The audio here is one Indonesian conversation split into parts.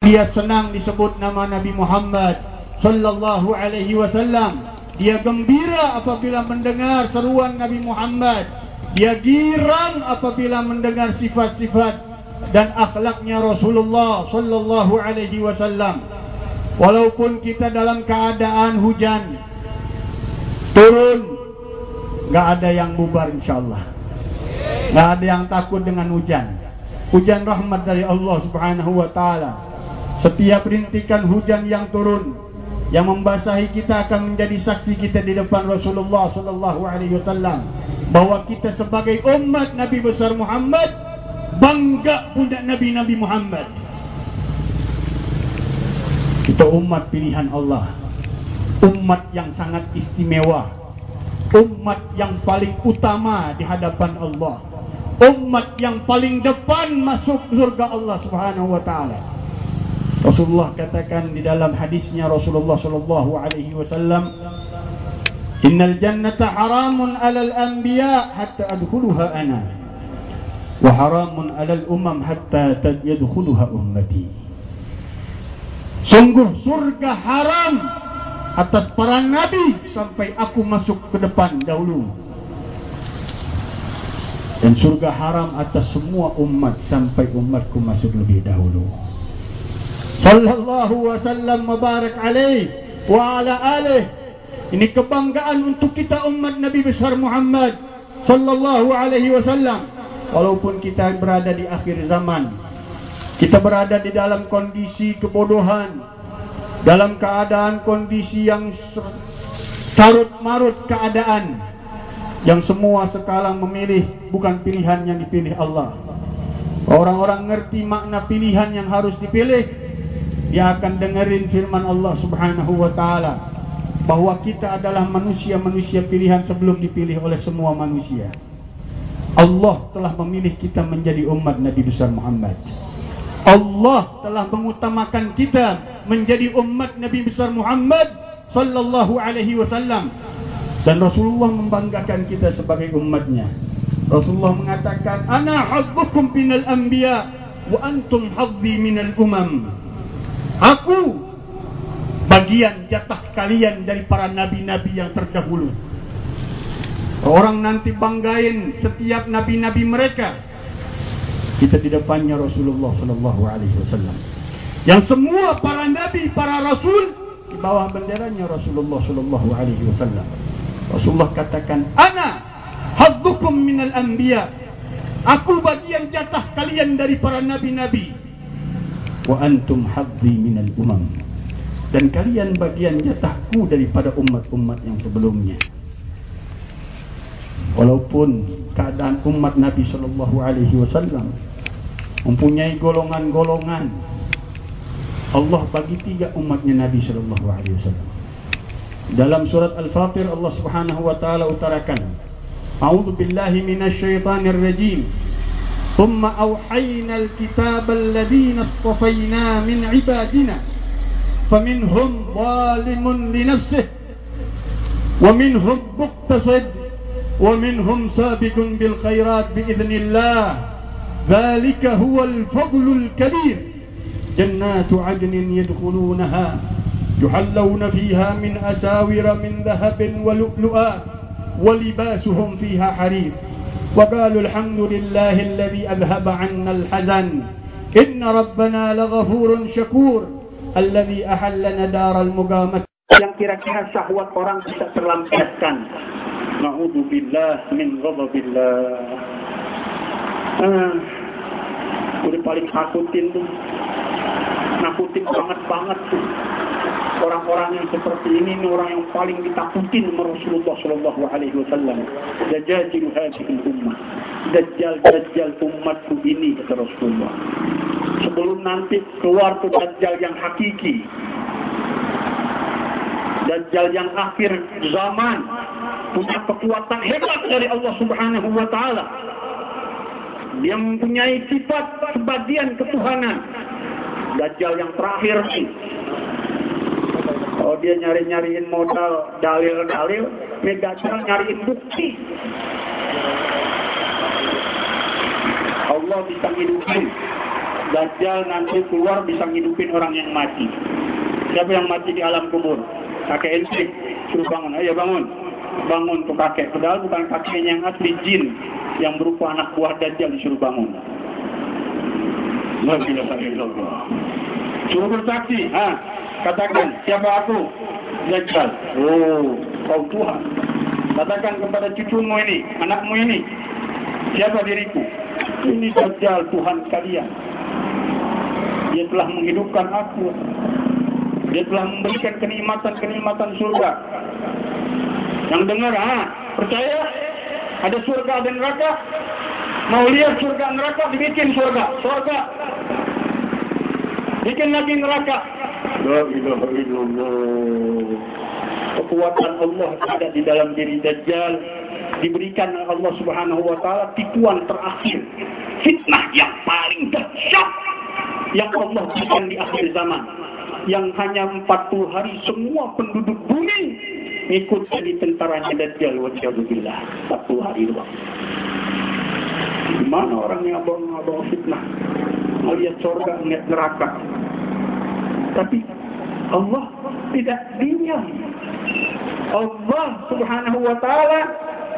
Dia senang disebut nama Nabi Muhammad sallallahu alaihi wasallam. Dia gembira apabila mendengar seruan Nabi Muhammad. Dia girang apabila mendengar sifat-sifat dan akhlaknya Rasulullah sallallahu alaihi wasallam. Walaupun kita dalam keadaan hujan turun, nggak ada yang bubar insyaallah. Nggak ada yang takut dengan hujan. Hujan rahmat dari Allah Subhanahu wa taala. Setiap rintikan hujan yang turun, yang membasahi kita akan menjadi saksi kita di depan Rasulullah sallallahu alaihi wasallam bahwa kita sebagai umat Nabi besar Muhammad bangga punya Nabi Muhammad. Kita umat pilihan Allah, umat yang sangat istimewa, umat yang paling utama di hadapan Allah, umat yang paling depan masuk surga Allah Subhanahu wa taala. Rasulullah katakan di dalam hadisnya Rasulullah sallallahu alaihi wasallam, "Innal jannata haramun 'alal anbiya hatta adkhuluha ana, wa haramun 'alal umam hatta yadkhuluha ummati." Sungguh surga haram atas para nabi sampai aku masuk ke depan dahulu. Dan surga haram atas semua umat sampai umatku masuk lebih dahulu. Sallallahu wasallam mubarak alaih wa ala alih. Ini kebanggaan untuk kita umat Nabi besar Muhammad sallallahu alaihi wasallam. Walaupun kita berada di akhir zaman, kita berada di dalam kondisi kebodohan, dalam keadaan kondisi yang carut marut keadaan, yang semua sekarang memilih bukan pilihan yang dipilih Allah. Orang-orang ngerti makna pilihan yang harus dipilih, dia akan dengerin firman Allah Subhanahu wa taala bahwa kita adalah manusia-manusia pilihan sebelum dipilih oleh semua manusia. Allah telah memilih kita menjadi umat Nabi besar Muhammad. Allah telah mengutamakan kita menjadi umat Nabi besar Muhammad sallallahu alaihi wasallam. Dan Rasulullah membanggakan kita sebagai umatnya. Rasulullah mengatakan, "Ana hadzukum minal anbiya wa antum hadzi minal umam." Aku bagian jatah kalian dari para nabi-nabi yang terdahulu. Orang nanti banggain setiap nabi-nabi mereka. Kita di depannya Rasulullah sallallahu alaihi wasallam. Yang semua para nabi, para rasul di bawah benderanya Rasulullah sallallahu alaihi wasallam. Rasulullah katakan, "Ana hadzukum minal anbiya." Aku bagian jatah kalian dari para nabi-nabi. Wa antum hadzi minal umam. Dan kalian bagian jatahku daripada umat-umat yang sebelumnya. Walaupun keadaan umat Nabi sallallahu alaihi wasallam mempunyai golongan-golongan, Allah bagi tiga umatnya Nabi sallallahu alaihi wasallam. Dalam surat Al-Fatir Allah Subhanahu wa taala utarakan, "A'udzu billahi minasyaitonir rajim. ثم أوحينا الكتاب الذين اصطفينا من عبادنا فمنهم ظالم لنفسه ومنهم مقتصد ومنهم سابق بالخيرات بإذن الله ذلك هو الفضل الكبير جنات عدن يدخلونها يحلون فيها من أساور من ذهب ولؤلؤا ولباسهم فيها حرير وقالوا الحمد لله الذي أذهب عنا الحزن إن ربنا لغفور شكور الذي أحلنا دار المقامة." Yang kira-kira syahwat orang bisa terlampiaskan. Na'udzubillah min ghadabillah. Udah paling nakutin tuh. Nakutin banget tuh. Orang-orang yang seperti ini orang yang paling ditakutin sama Rasulullah sallallahu alaihi wasallam. Dajjal hadhihi ummah. Dajjal umatku ini, kata Rasulullah. Sebelum nanti keluar tuh Dajjal yang hakiki. Dajjal yang akhir zaman, punya kekuatan hebat dari Allah Subhanahu wa taala. Dia mempunyai sifat sebagian ketuhanan. Dajjal yang terakhir nih. Oh, dia nyariin modal, dalil-dalil, Dajjal nyariin bukti. Allah bisa hidupin Dajjal nanti keluar bisa ngidupin orang yang mati. Siapa yang mati di alam kubur? Kakek ente, suruh bangun. Ayo bangun. Bangun tuh kakek. Padahal bukan kakeknya yang asli, jin yang berupa anak buah Dajjal disuruh bangun. La ilaha illallah. Suruh bersaksi. Katakan, siapa aku? Dajjal. Oh, kau Tuhan. Katakan kepada cucumu ini, anakmu ini, siapa diriku? Ini Dajjal, Tuhan kalian. Dia telah menghidupkan aku. Dia telah memberikan kenikmatan-kenikmatan surga. Yang dengar, percaya? Ada surga dan neraka? Mau lihat surga neraka? Dibikin surga. Surga. Bikin lagi neraka. La ilaha illallah. Kekuatan Allah ada di dalam diri Dajjal. Diberikan oleh Allah Subhanahu wa taala tipuan terakhir. Fitnah yang paling dahsyat yang Allah berikan di akhir zaman. Yang hanya 40 hari semua penduduk bumi ikut jadi tentaranya Dajjal wa jauzubillah. 40 hari doang. Gimana orang yang bawa fitnah? Melihat surga, melihat neraka. Tapi Allah tidak diam. Allah Subhanahu wa taala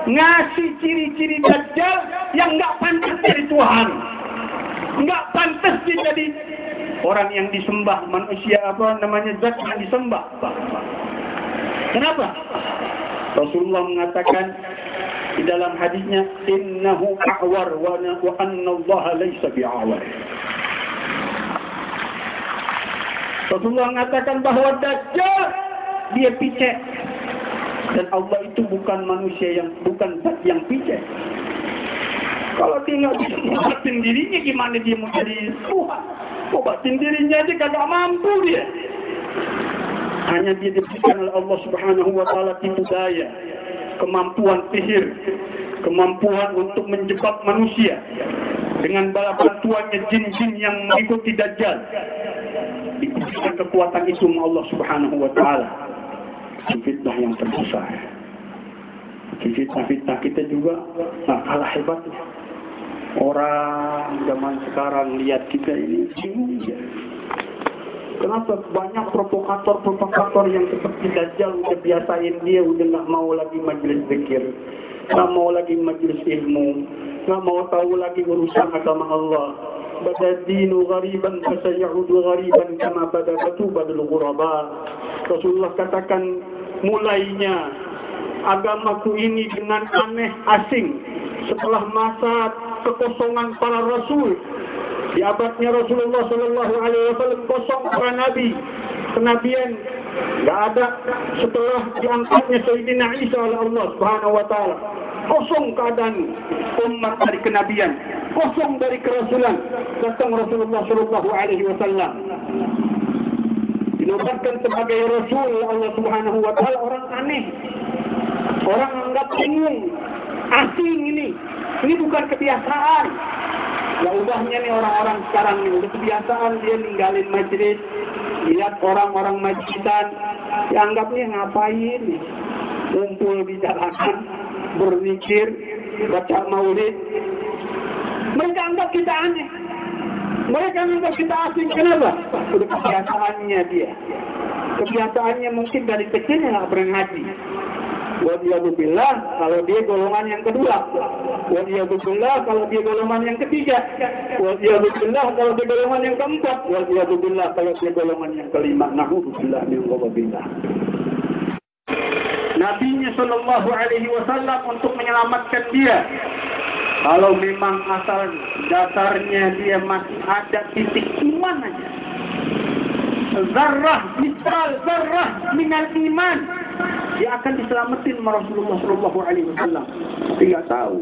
ngasih ciri-ciri Dajjal yang enggak pantas dari Tuhan. Enggak pantas dia jadi orang yang disembah, manusia zat yang disembah. Kenapa? Rasulullah mengatakan di dalam hadisnya, innahu a'war wa anna Allah laysa bi'awar. Rasulullah mengatakan bahwa Dajjal dia picek dan Allah itu bukan manusia yang bukan zat yang picek. Kalau dia nggak bisa obatin dirinya, gimana dia mau jadi Tuhan? Obatin dirinya aja kagak mampu dia. Hanya dia diberikan oleh Allah Subhanahu wa taala tipu daya, kemampuan sihir, kemampuan untuk menjebak manusia dengan bala bantuannya jin-jin yang mengikuti Dajjal. Diberikan kekuatan itu oleh Allah Subhanahu wa taala. Fitnah yang terbesar. Fitnah kita juga kalah hebatnya. Orang zaman sekarang lihat kita ini bingung ya. Kenapa banyak provokator yang seperti Dajjal udah biasain dia, udah nggak mau lagi majelis zikir, nggak mau lagi majelis ilmu, nggak mau tahu lagi urusan agama Allah. Bada dinu ghariban fasayaudu ghariban kama bada batubadul ghuraba. Rasulullah katakan, mulainya agamaku ini dengan aneh asing setelah masa kekosongan para rasul. Di abadnya Rasulullah Sallallahu Alaihi Wasallam kosong para nabi, kenabian nggak ada. Setelah diangkatnya Sayyidina Isa oleh Allah Subhanahu Wa Taala, kosong keadaan umat dari kenabian, kosong dari kerasulan. Datang Rasulullah Sallallahu Alaihi Wasallam dinobatkan sebagai Rasul Allah Subhanahu Wa Taala. Orang aneh, orang anggap bingung, asing ini bukan kebiasaan. Ya ubahnya nih orang-orang sekarang ini udah kebiasaan dia ninggalin majelis, lihat orang-orang majlisan, dianggapnya ngapain nih, kumpul di jalanan, berzikir, baca maulid. Mereka anggap kita aneh, mereka anggap kita asing. Kenapa? Udah kebiasaannya dia, kebiasaannya mungkin dari kecilnya nggak pernah ngaji. Waliyadzubillah kalau dia golongan yang kedua, waliyadzubillah kalau dia golongan yang ketiga, waliyadzubillah kalau dia golongan yang keempat, waliyadzubillah kalau dia golongan yang kelima. Na'udzubillah min ghadabillah. Nabinya Shallallahu Alaihi Wasallam untuk menyelamatkan dia, kalau memang asal dasarnya dia masih ada titik iman aja, zarrah misal zarrah minal iman, dia akan diselamatin sama Rasulullah Sallallahu Alaihi Wasallam. Tapi nggak tahu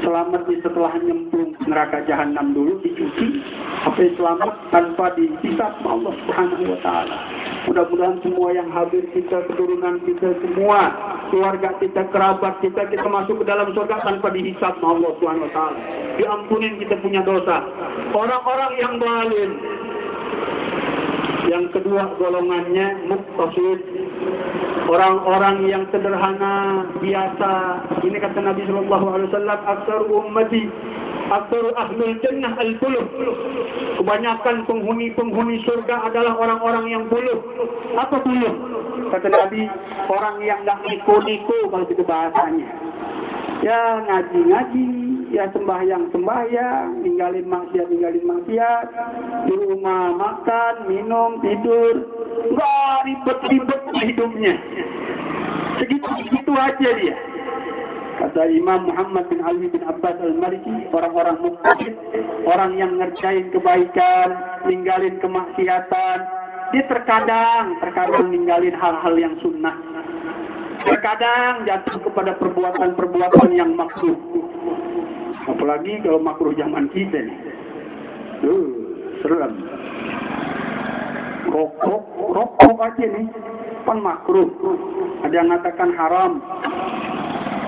selamatnya setelah nyemplung neraka jahanam dulu, dicuci sampai selamat tanpa dihisab sama Allah Subhanahu Wa Taala. Mudah-mudahan semua yang hadir kita, keturunan kita semua, keluarga kita, kerabat kita masuk ke dalam surga tanpa dihisab sama Allah Subhanahu Wa Taala. Diampunin kita punya dosa. Orang-orang yang zalim. Yang kedua golongannya muqtasid, orang-orang yang sederhana, biasa. Ini kata Nabi Sallallahu Alaihi Wasallam, aksar ummati Aktsaru ahlul jannah al-buluh. Kebanyakan penghuni surga adalah orang-orang yang buluh. Apa buluh? Kata Nabi, orang yang enggak niko-niko kalau itu bahasanya. Ya ngaji-ngaji, ya sembahyang, ninggalin maksiat, di rumah makan, minum, tidur, nggak ribet-ribet hidupnya. Segitu aja dia. Kata Imam Muhammad bin Ali bin Abbas al-Maliki, orang-orang muttaqin, orang yang ngerjain kebaikan, ninggalin kemaksiatan, dia terkadang ninggalin hal-hal yang sunnah. Terkadang jatuh kepada perbuatan-perbuatan yang makruh. Apalagi kalau makruh zaman kita nih. Serem. Rokok aja nih, kan makruh. Ada yang mengatakan haram,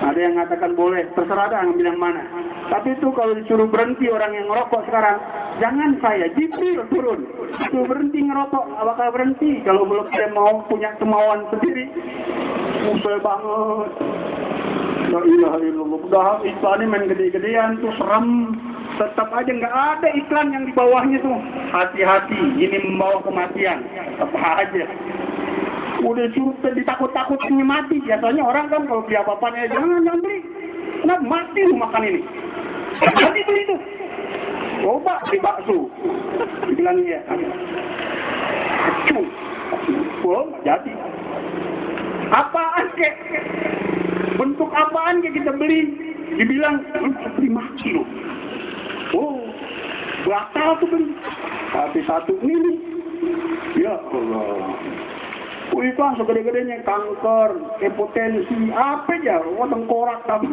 ada yang mengatakan boleh. Terserah dah ngambil yang mana. Tapi itu kalau disuruh berhenti orang yang ngerokok sekarang, jangan saya, Jibril turun. Itu berhenti ngerokok, nggak bakal berhenti. Kalau belum dia mau punya kemauan sendiri. Susah banget. La ilaha illallah. Udah iklan ini main gede-gedean tuh serem. Tetap aja nggak ada iklan yang di bawahnya tuh. Hati-hati, ini membawa kematian. Apa aja. Udah suruh ditakut-takutin mati. Biasanya orang kan kalau beli apa-apanya, jangan beli. Kenapa mati lu makan ini? Jadi beli itu. Coba beli bakso. Dibilangnya acung. Oh, jadi. Apaan kek? Bentuk apaan kek kita beli? Dibilang, lu beli mati loh. Oh, batal tuh beli. Tapi satu ini. Ya Allah. Wih kan segede-gedenya kanker, hipertensi, apa aja, tengkorak tapi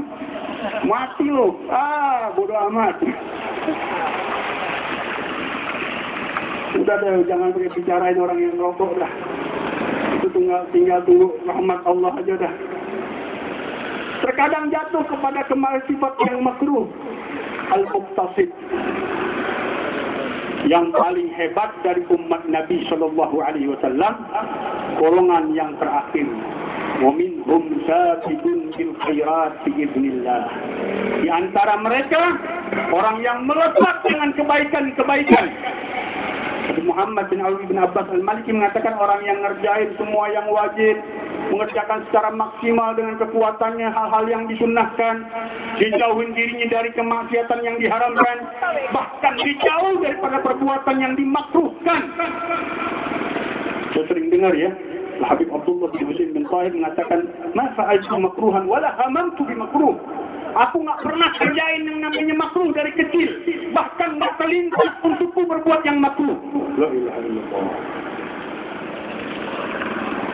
mati loh. Bodoh amat. Udah deh, jangan pakai bicarain orang yang rokok dah. Itu tinggal tunggu rahmat Allah aja dah. Terkadang jatuh kepada sifat yang makruh. Al-Muqtasid. Yang paling hebat dari umat Nabi Shallallahu Alaihi Wasallam, golongan yang terakhir. وَمِنْهُمْ سَابِقٌ بِالْخَيْرَاتِ بِإِذْنِ اللَّهِ. Di antara mereka orang yang melekat dengan kebaikan-kebaikan. Muhammad bin Ali bin Abbas al-Maliki mengatakan orang yang ngerjain semua yang wajib, mengerjakan secara maksimal dengan kekuatannya hal-hal yang disunnahkan, dijauhin dirinya dari kemaksiatan yang diharamkan, bahkan dijauh daripada perbuatan yang dimakruhkan. Saya sering dengar ya, Habib Abdullah bin Husain bin Tahir mengatakan, "Ma fa'altu makruhan wala hamamtu bi makruh." Aku nggak pernah kerjain yang namanya makruh dari kecil, bahkan nggak terlintas untukku berbuat yang makruh. La ilaha illallah.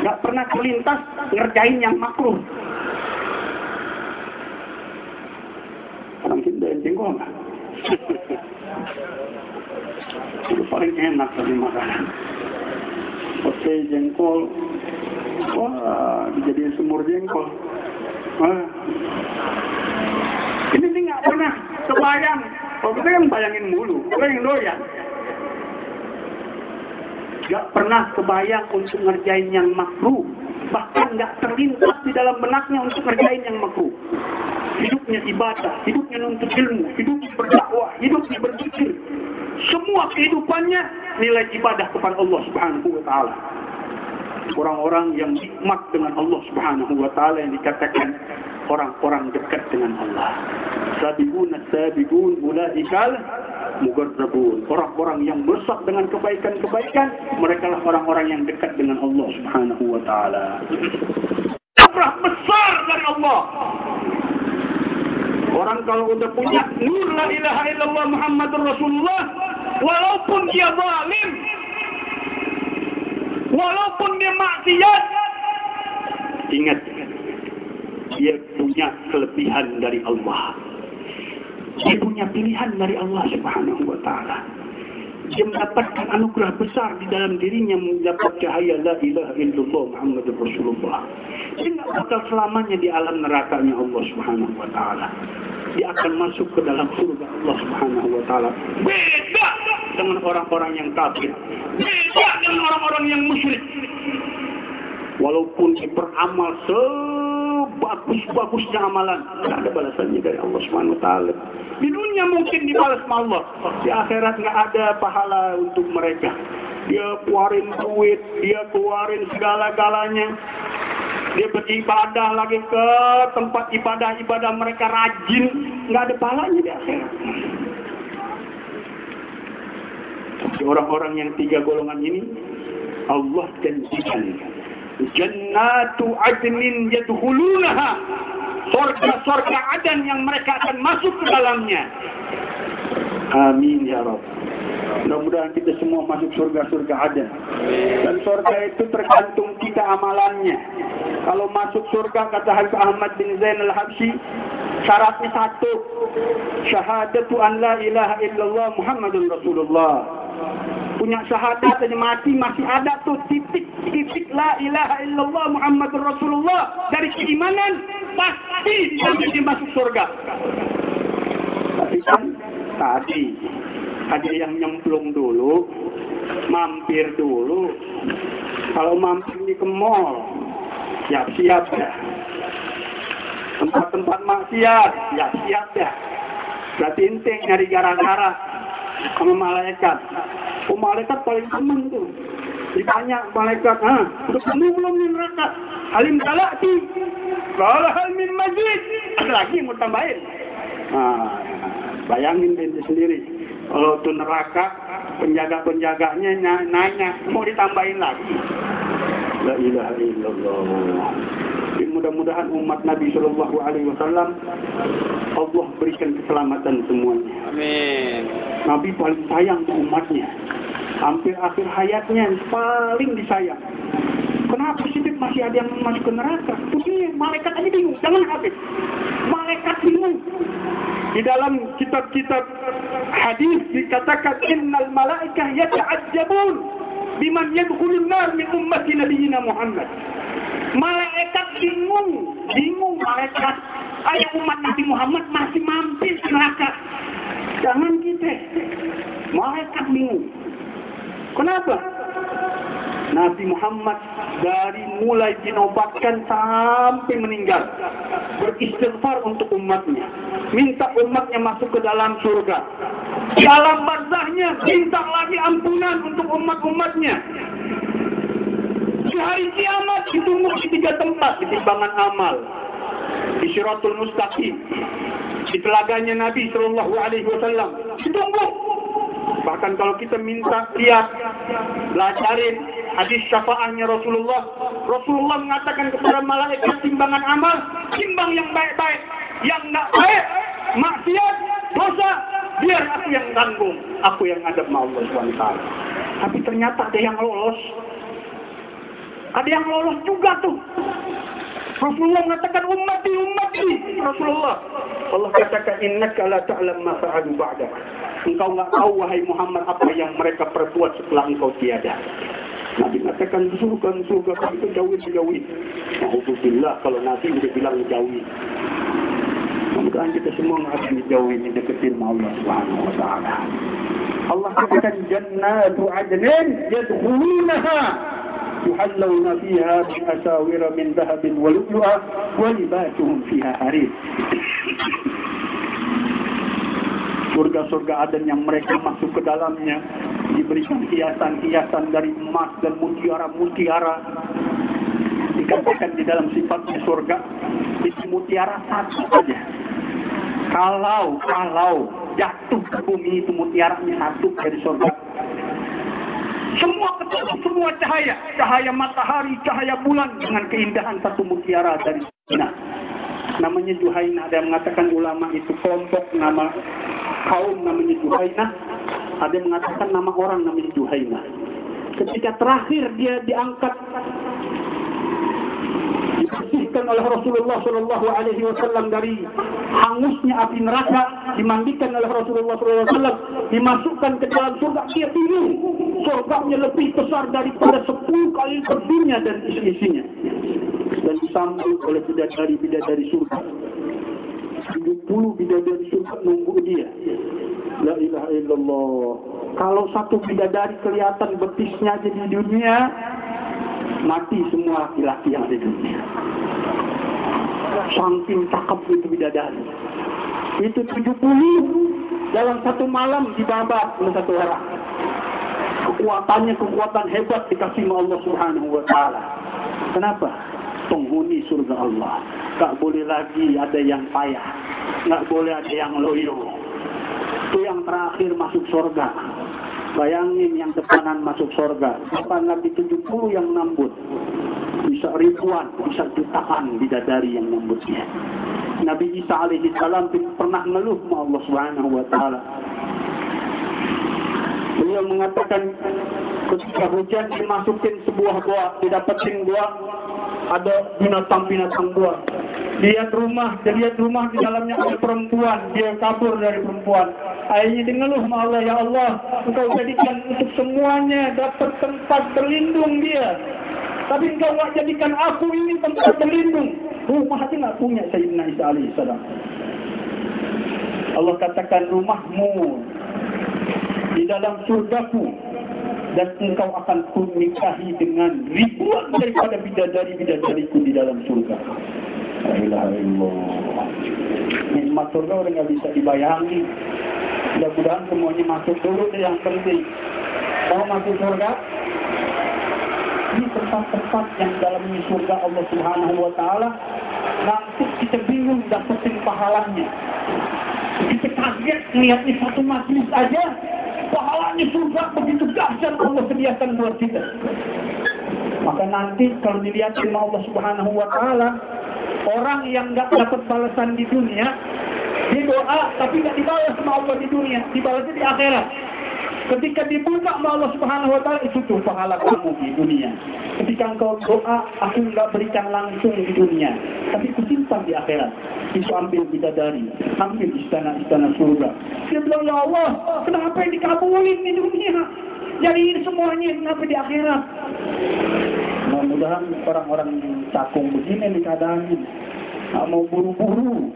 Nggak pernah terlintas ngerjain yang makruh. Orang kita yang jengkol nggak? Itu paling enak tadi makanan. Oke, jengkol. Wah, dijadiin semur jengkol. Ini nggak pernah kebayang. Kalau kita yang bayangin mulu, kita yang doyan. Nggak pernah kebayang untuk ngerjain yang makruh. Bahkan nggak terlintas di dalam benaknya untuk ngerjain yang makruh. Hidupnya ibadah, hidupnya nuntut ilmu, hidupnya berdakwah, hidupnya berzikir. Semua kehidupannya nilai ibadah kepada Allah Subhanahu wa Ta'ala. Orang-orang yang nikmat dengan Allah Subhanahu wa Ta'ala yang dikatakan orang-orang dekat dengan Allah. Sabiqun as-sabiqun ulaikal muqarrabun. Orang-orang yang besar dengan kebaikan-kebaikan, mereka lah orang-orang yang dekat dengan Allah Subhanahu wa Ta'ala. Abrah besar dari Allah. Orang kalau udah punya nur la ilaha illallah Muhammadur Rasulullah, walaupun dia zalim, walaupun dia maksiat, ingat, dia punya kelebihan dari Allah. Dia punya pilihan dari Allah Subhanahu wa Ta'ala. Dia mendapatkan anugerah besar di dalam dirinya, mendapat cahaya la ilaha illallah Muhammadur Rasulullah. Dia tidak bakal selamanya di alam nerakanya Allah Subhanahu wa Ta'ala. Dia akan masuk ke dalam surga Allah Subhanahu wa Ta'ala. Beda dengan orang-orang yang kafir. Beda dengan orang-orang yang musyrik. Walaupun dia beramal sebagus-bagusnya amalan, nggak ada balasannya dari Allah Subhanahu Wa Taala. Di dunia mungkin dibalas sama Allah, di akhirat nggak ada pahala untuk mereka. Dia keluarin duit, dia keluarin segala-galanya. Dia beribadah lagi ke tempat ibadah mereka rajin, nggak ada pahalanya di akhirat. Tapi orang-orang yang 3 golongan ini, Allah janjikan Jannatu adnin yadkhulunaha, surga adan yang mereka akan masuk ke dalamnya. Amin ya Rabb. Mudah-mudahan kita semua masuk surga adan. Dan surga itu tergantung kita amalannya. Kalau masuk surga, kata Habib Ahmad bin Zain al-Habsyi, syaratnya 1, syahadatu an la ilaha illallah Muhammadun Rasulullah. Punya syahadat aja mati masih ada tuh titik la ilaha illallah Muhammadur Rasulullah dari keimanan, pasti dia masuk surga. Tapi kan tadi ada yang nyemplung dulu, mampir dulu. Kalau mampir di ke mall, siap-siap ya. Tempat-tempat maksiat, siap-siap ya. Berarti ente nyari gara-gara sama malaikat. Malaikat paling teman tuh. Ditanya malaikat, udah penuh belum nih neraka? Halim talati. Kalau hal min majid. Ada lagi yang mau tambahin. Bayangin diri sendiri. Kalau tuh neraka, penjaga-penjaganya nanya, mau ditambahin lagi. La ilaha illallah. Mudah-mudahan umat Nabi Shallallahu Alaihi Wasallam Allah berikan keselamatan semuanya. Amin. Nabi paling sayang ke umatnya. Hampir akhir hayatnya paling disayang. Kenapa sih masih ada yang masuk ke neraka? Ini malaikat aja bingung. Jangan habis. Malaikat bingung. Di dalam kitab-kitab hadis dikatakan innal malaikah yata'ajjabun biman yadkhulun nar min ummati nabiyina Muhammad. Malaikat bingung malaikat. Kayak umat Nabi Muhammad masih mampir neraka. Jangan kita. Malaikat bingung. Kenapa? Nabi Muhammad dari mulai dinobatkan sampai meninggal beristighfar untuk umatnya, minta umatnya masuk ke dalam surga. Dalam barzahnya minta lagi ampunan untuk umat-umatnya. Di hari kiamat ditunggu di 3 tempat, di timbangan amal, di Shiratul Mustaqim, di telaganya Nabi Sallallahu Alaihi Wasallam. Ditunggu. Bahkan kalau kita minta lihat, belajarin hadis syafaatnya Rasulullah. Rasulullah mengatakan kepada malaikat timbangan amal, timbang yang baik-baik, yang tidak baik, maksiat, dosa, biar aku yang tanggung, aku yang ngadep sama Allah SWT. Tapi ternyata ada yang lolos. Ada yang lolos juga tuh. Rasulullah mengatakan ummati. Rasulullah. Allah katakan innaka la ta'lam ma fa'alu ba'dak. Engkau enggak tahu wahai Muhammad apa yang mereka perbuat setelah engkau tiada. Nabi mengatakan surga itu jauhi. Alhamdulillah kalau Nabi sudah bilang jauhi. Mudah-mudahan kita semua akan dijauhi, dideketin sama Allah Subhanahu wa taala. Allah katakan jannatu adnin yadkhulunaha yuhallawna fiha min asawira min dhahabin wa lu'lu'a wa libasuhum fiha harir. Surga-surga adan yang mereka masuk ke dalamnya diberikan hiasan-hiasan dari emas dan mutiara. Dikatakan di dalam sifatnya surga itu mutiara satu saja. Kalau jatuh ke bumi itu mutiaranya satu dari surga. Semua cahaya matahari, cahaya bulan dengan keindahan satu mutiara dari sana. Namanya Juhainah. Ada yang mengatakan ulama itu kelompok nama kaum namanya Juhainah. Ada yang mengatakan nama orang namanya Juhainah. Ketika terakhir dia diangkat, dibersihkan oleh Rasulullah Shallallahu Alaihi Wasallam dari hangusnya api neraka, dimandikan oleh Rasulullah Shallallahu Alaihi Wasallam, dimasukkan ke dalam surga. Dia bingung, surganya lebih besar daripada 10 kali dunia dan isi-isinya, dan disambut oleh bidadari surga. 70 bidadari surga nunggu dia. La ilaha illallah. Kalau satu bidadari kelihatan betisnya aja di dunia, mati semua laki-laki yang ada di dunia. Saking cakep itu bidadari. Itu 70 dalam satu malam dibabat oleh satu orang. Kekuatannya kekuatan hebat dikasih oleh Allah Subhanahu wa taala. Kenapa? Penghuni surga Allah. Tak boleh lagi ada yang payah. Tak boleh ada yang loyo. Itu yang terakhir masuk surga. Bayangin yang depanan masuk surga. Depan lagi 70 yang nambut. Bisa ribuan, bisa jutaan bidadari yang nambutnya. Nabi Isa alaihi salam pernah ngeluh sama Allah Subhanahu wa taala. Beliau mengatakan ketika hujan dimasukin sebuah gua, didapetin gua, ada binatang-binatang gua. Lihat rumah di dalamnya ada perempuan, dia kabur dari perempuan. Akhirnya dia ngeluh sama Allah, ya Allah, Engkau jadikan untuk semuanya dapat tempat berlindung dia. Tapi Engkau nggak jadikan aku ini tempat berlindung. Rumah aja nggak punya Sayyidina Isa alaihissalam. Allah katakan rumahmu di dalam surgaku dan engkau akan kunikahi dengan ribuan daripada bidadari-bidadariku di dalam surga. La ilaha illallah. Nikmat surga udah nggak bisa dibayangin. Mudah-mudahan semuanya masuk dulu deh yang penting. Mau masuk surga? Ini tempat-tempat yang dalamnya surga Allah Subhanahu wa taala. Nanti kita bingung dapetin pahalanya. Kita kaget melihatnya satu majlis aja. Pahalanya surga begitu dahsyat Allah sediakan buat kita. Maka nanti kalau dilihat sama Allah Subhanahu wa taala, orang yang enggak dapat balasan di dunia, dia doa tapi enggak dibalas sama Allah di dunia, dibalasnya di akhirat. Ketika dibuka sama Allah Subhanahu wa taala, itu tuh pahala kamu di dunia. Ketika engkau doa, aku enggak berikan langsung di dunia, tapi kusimpan di akhirat. Itu ambil bidadari, ambil istana-istana surga. Dia bilang, ya Allah, kenapa yang dikabulin di dunia? Jadi semuanya kenapa di akhirat? Mudah-mudahan orang-orang cakung begini di keadaan ini, nggak mau buru-buru.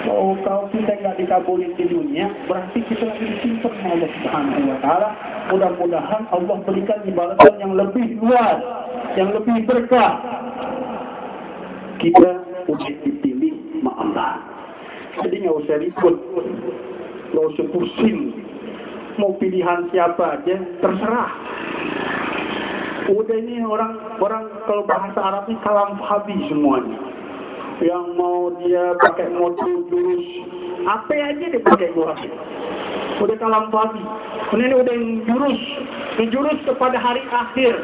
Kalau kita nggak dikabulin di dunia, berarti kita lagi disimpan oleh Allah Subhanahu wa taala. Mudah-mudahan Allah berikan balasan yang lebih luas, yang lebih berkah. Kita udah dipilih sama Allah. Jadi nggak usah ribut, nggak usah pusing. Mau pilihan siapa aja terserah. Udah ini orang kalau bahasa Arabnya kalam fabi semuanya. Yang mau dia pakai modul jurus apa aja dia pakai gua. Udah kalam fabi. Ini udah jurus kepada hari akhir.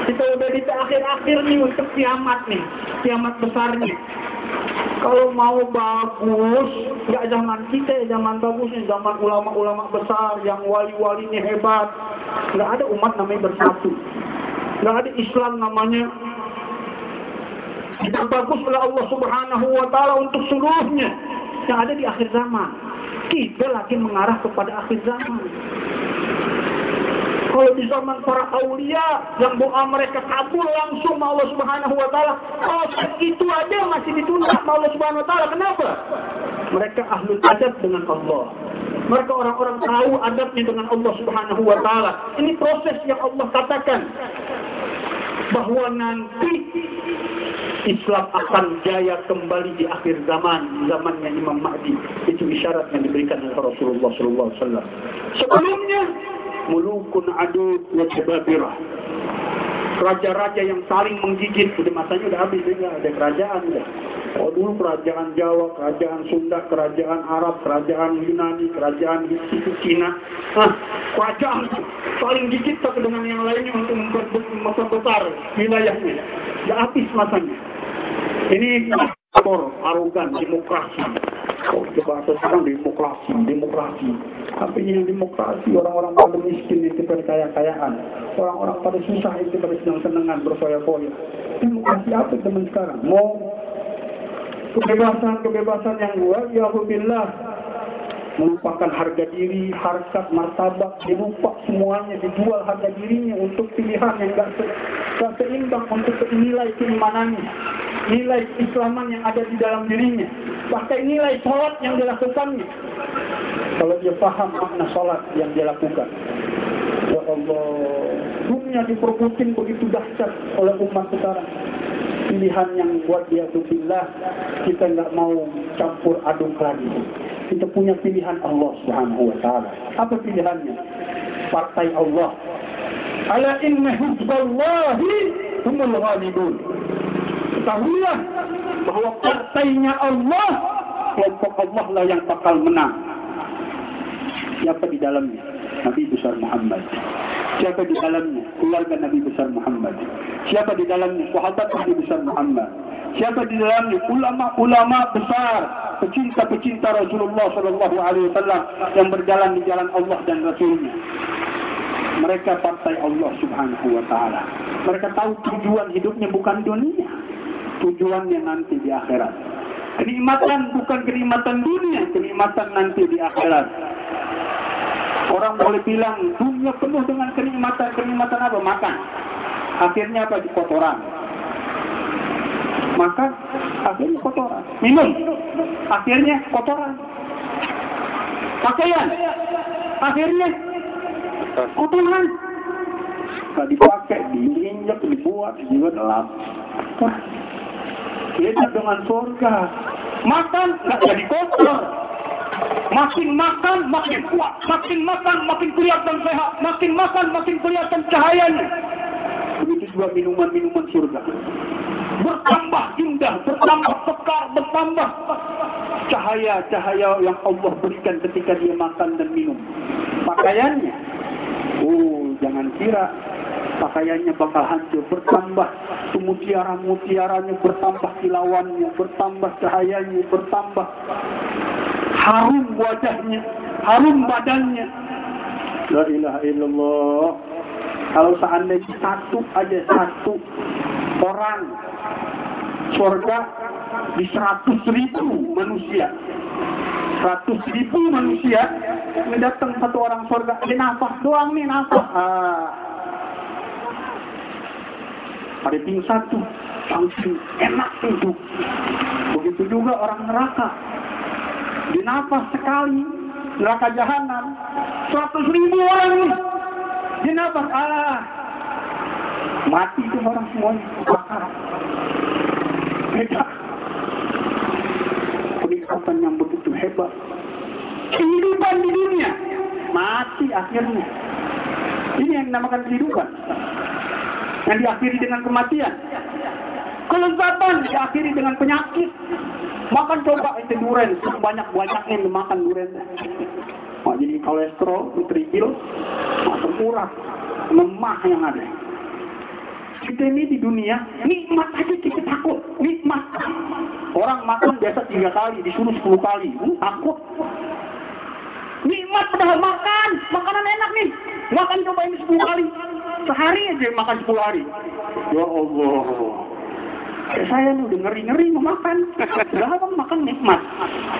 Kita udah di akhir-akhir nih untuk kiamat nih, kiamat besarnya. Kalau mau bagus, nggak zaman kita, zaman bagusnya, zaman ulama-ulama besar, yang wali-walinya hebat. Nggak ada umat namanya bersatu. Nggak ada Islam namanya. Kita bagus oleh Allah Subhanahu wa taala untuk seluruhnya. Yang ada di akhir zaman. Kita lagi mengarah kepada akhir zaman. Kalau di zaman para aulia yang doa mereka kabul langsung sama Allah Subhanahu wa taala, proses itu aja masih ditunda sama Allah Subhanahu wa taala. Kenapa? Mereka ahlul adab dengan Allah. Mereka orang-orang tahu adabnya dengan Allah Subhanahu wa taala. Ini proses yang Allah katakan bahwa nanti Islam akan jaya kembali di akhir zaman, zamannya Imam Mahdi. Itu isyarat yang diberikan oleh Rasulullah SAW. Sebelumnya mulukun adud wa jababirah, raja-raja yang saling menggigit. Udah masanya udah habis, enggak ada kerajaan udah. Oh dulu kerajaan Jawa, kerajaan Sunda, kerajaan Arab, kerajaan Yunani, kerajaan Cina. Kerajaan saling gigit satu dengan yang lainnya untuk memperbesar wilayahnya. Udah habis masanya. Ini arogan, demokrasi. Oh, bahasa sekarang demokrasi. Tapi yang demokrasi, orang-orang pada miskin itu pada kaya-kayaan. Orang-orang pada susah itu pada senang-senangan, berfoya-foya. Demokrasi apa teman sekarang? Mau kebebasan yang luar, ya billah. Melupakan harga diri, harkat, martabat, dilupa semuanya, dijual harga dirinya untuk pilihan yang gak seimbang untuk nilai keimanannya, nilai keislaman yang ada di dalam dirinya, bahkan nilai sholat yang dilakukannya. Kalau dia paham makna sholat yang dia lakukan, ya Allah, dunia diperbutin begitu dahsyat oleh umat sekarang. pilihan yang buat dia billah kita nggak mau campur aduk lagi. Kita punya pilihan Allah Subhanahu wa taala. Apa pilihannya? Partai Allah. Ala inna hizballahi humul ghalibun. Ketahuilah bahwa partainya Allah, kelompok Allah lah yang bakal menang. Siapa di dalamnya? Nabi besar Muhammad. Siapa di dalamnya? Keluarga Nabi besar Muhammad. Siapa di dalamnya? Sahabat Nabi besar Muhammad. Siapa di dalamnya? Ulama-ulama besar, pecinta-pecinta Rasulullah sallallahu alaihi wasallam yang berjalan di jalan Allah dan Rasulnya. Mereka partai Allah Subhanahu wa taala. Mereka tahu tujuan hidupnya bukan dunia. Tujuannya nanti di akhirat. Kenikmatan bukan kenikmatan dunia, kenikmatan nanti di akhirat. Orang boleh bilang dunia penuh dengan kenikmatan. Kenikmatan apa? Makan. Akhirnya apa? Di kotoran. Makan, akhirnya kotoran. Minum, akhirnya kotoran. Pakaian, akhirnya kotoran. Nggak dipakai, diinjak, dibuat, juga dalam. Beda dengan surga. Makan, nggak jadi kotor. Makin makan, makin kuat. Makin makan, makin kelihatan sehat. Makin makan, makin kelihatan cahayanya. Begitu juga minuman-minuman surga. Bertambah indah, bertambah kekar, bertambah cahaya-cahaya yang Allah berikan ketika dia makan dan minum. Pakaiannya, jangan kira pakaiannya bakal hancur. Bertambah mutiara-mutiaranya, bertambah kilauannya, bertambah cahayanya, bertambah harum wajahnya, harum badannya. La ilaha illallah. Kalau seandainya satu orang surga di 100.000 manusia, 100.000 manusia, ini datang satu orang surga, ini nafas doang nih, nafas. Ada ting satu, langsung enak itu. Begitu juga orang neraka, di nafas sekali, neraka jahanam, 100.000 orang nih, di nafas, mati itu orang semuanya, bakar. Beda. Kenikmatan yang begitu hebat. Kehidupan di dunia, mati akhirnya. Ini yang dinamakan kehidupan. Yang diakhiri dengan kematian. Kelezatan diakhiri dengan penyakit. Makan coba itu durian, banyak-banyaknya dimakan durian. Jadi kolesterol, trigil, masuk urat, lemah yang ada. Kita ini di dunia, nikmat aja kita takut, nikmat. Orang makan biasa 3 kali, disuruh 10 kali, takut. Nikmat padahal makan, makanan enak nih. Makan coba ini 10 kali, sehari aja makan 10 hari. Ya Allah, saya nih udah ngeri-ngeri mau makan. Udah makan nikmat.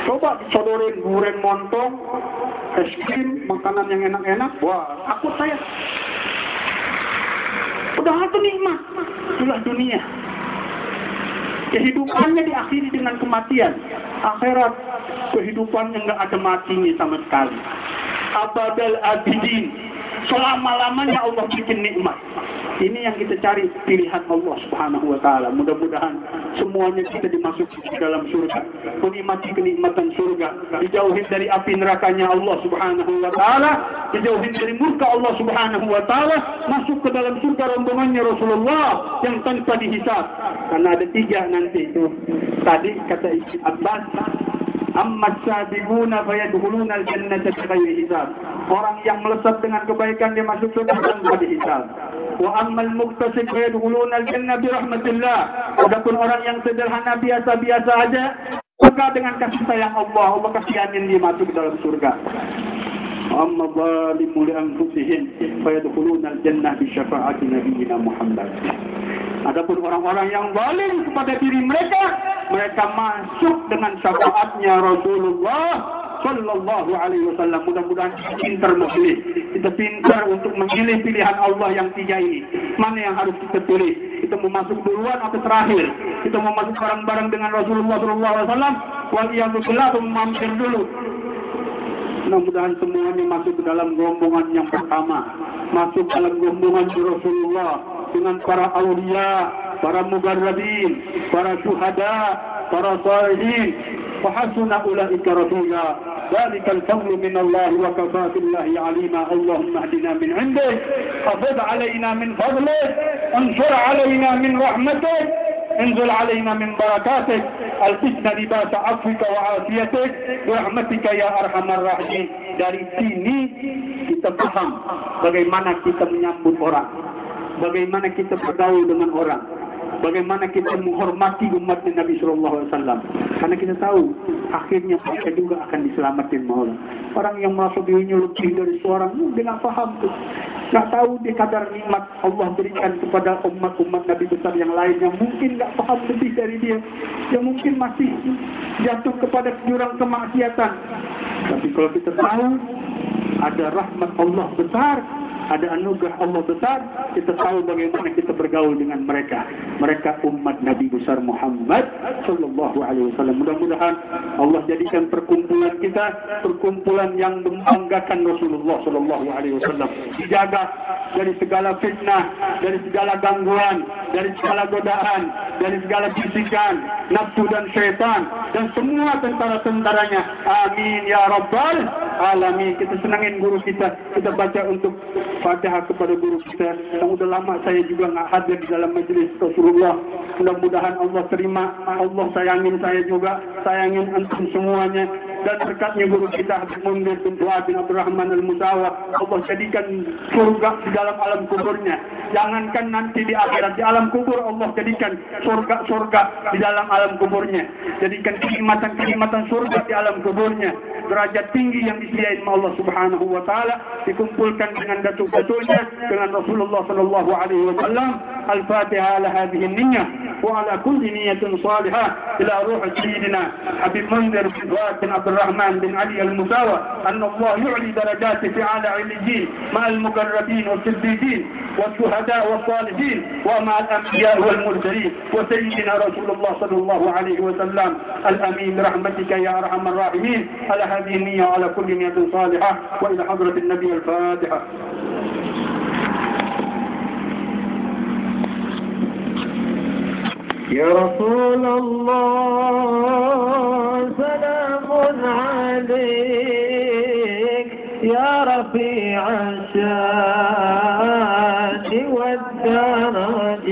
Coba dicodorin durian montong, es krim, makanan yang enak-enak, wah takut saya. Udah itu nikmat, itulah dunia. Kehidupannya diakhiri dengan kematian. Akhirat, kehidupannya nggak ada matinya sama sekali. Abadal abidin, selama-lamanya Allah bikin nikmat. Ini yang kita cari, pilihan Allah Subhanahu wa taala. Mudah-mudahan semuanya kita dimasuki di dalam surga, menikmati kenikmatan surga, dijauhin dari api nerakanya Allah Subhanahu wa taala, dijauhin dari murka Allah Subhanahu wa taala, masuk ke dalam surga rombongannya Rasulullah yang tanpa dihisab. Karena ada 3 nanti itu. Tadi kata Ibnu Abbas, amma as-sabiquna fayadkhuluna al-jannata bighairi hisab. Orang yang melesat dengan kebaikan dia masuk surga tanpa dihisab. Wa ammal muqtasid fayadkhuluna al-jannata bi rahmatillah. Adapun orang yang sederhana biasa-biasa aja, maka dengan kasih sayang Allah kasihanin dia masuk ke dalam surga. Amma zalimu li anfusihim fayadkhuluna al-jannata bi syafaati nabiyyina Muhammad. Adapun orang-orang yang zalim kepada diri mereka, mereka masuk dengan syafaatnya Rasulullah sallallahu alaihi wasallam. Mudah-mudahan kita pintar memilih. Kita pintar untuk memilih pilihan Allah yang 3 ini. Mana yang harus kita pilih? Kita mau masuk duluan atau terakhir? Kita mau masuk bareng-bareng dengan Rasulullah sallallahu alaihi wasallam, waliyadzubillah, mampir dulu. Mudah-mudahan semuanya masuk ke dalam rombongan yang pertama, masuk dalam rombongan Rasulullah dengan para aulia, para mugarrabin, para syuhada, para salihin, wa hasuna ulaika rafiqa. Dzalikal fadlu min Allah wa kafa billahi alima. Allahumma hdina min 'indik, afid 'alaina min fadlik, ansur 'alaina min rahmatik, انزل علينا من بركاتك، الفتنة لباس عفوك وعافيتك برحمتك يا أرحم الراحمين. Dari sini kita paham bagaimana kita menyambut orang, bagaimana kita bergaul dengan orang, bagaimana kita menghormati umat Nabi SAW. Karena kita tahu akhirnya mereka juga akan diselamatkan oleh orang yang merasa dirinya lebih dari seorang. Dia nggak paham tuh, nggak tahu dia kadar nikmat Allah berikan kepada umat-umat Nabi besar yang lain yang mungkin nggak paham lebih dari dia, yang mungkin masih jatuh kepada jurang kemaksiatan. Tapi kalau kita tahu ada rahmat Allah besar, ada anugerah Allah besar, kita tahu bagaimana kita bergaul dengan mereka. Mereka umat Nabi besar Muhammad sallallahu alaihi wasallam. Mudah-mudahan Allah jadikan perkumpulan kita perkumpulan yang membanggakan Rasulullah sallallahu alaihi wasallam. Dijaga dari segala fitnah, dari segala gangguan, dari segala godaan, dari segala bisikan nafsu dan syaitan dan semua tentara-tentaranya. Amin ya rabbal alamin. Kita senangin guru kita baca untuk Fatihah kepada guru kita yang udah lama saya juga nggak hadir di dalam majelis Rasulullah. Mudah-mudahan Allah terima, Allah sayangin saya juga, sayangin antum semuanya. Dan berkatnya guru kita Habib Mundir bin Fuad bin Abdurrahman Al-Musawa, Allah jadikan surga di dalam alam kuburnya. Jangankan nanti di akhirat, di alam kubur Allah jadikan surga-surga di dalam alam kuburnya. Jadikan kenikmatan-kenikmatan surga di alam kuburnya. Derajat tinggi yang disediakan Allah Subhanahu wa taala dikumpulkan dengan datuk-datuknya, dengan Rasulullah sallallahu alaihi wasallam. Al-Fatihah ala hadhihi niyyah wa ala kulli niyyatin salihah ila ruh sayyidina Habib Mundir bin Fuad bin Abdurrahman bin Ali Al-Musawa, anna Allah yu'li darajati fi 'ala 'iliyyin ma'al muqarrabin was-siddiqin was-shuhada was-salihin wa ma'al anbiya wal mursalin wa sayyidina Rasulullah sallallahu alaihi wasallam. Al-amin rahmatika ya arhamar rahimin. Ala hadhihi niyyah ala kulli niyyatin salihah wa ila hadratin nabiy al-Fatihah. يا رسول الله سلام عليك يا رفيع الشان والدرج.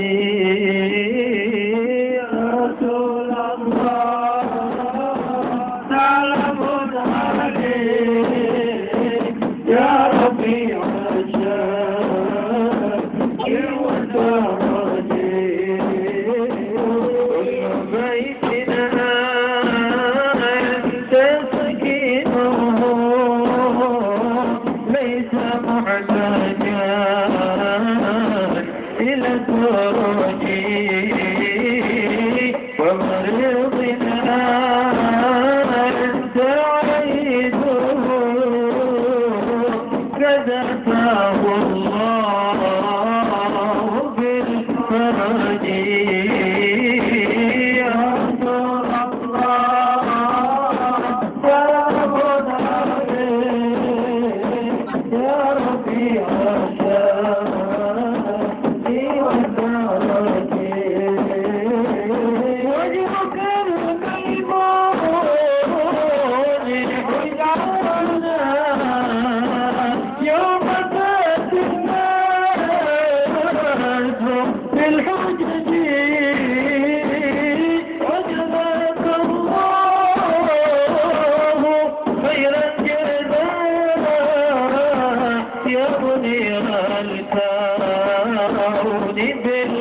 يا رسول الله سلام عليك يا رفيع الشان والدرج. بالبلد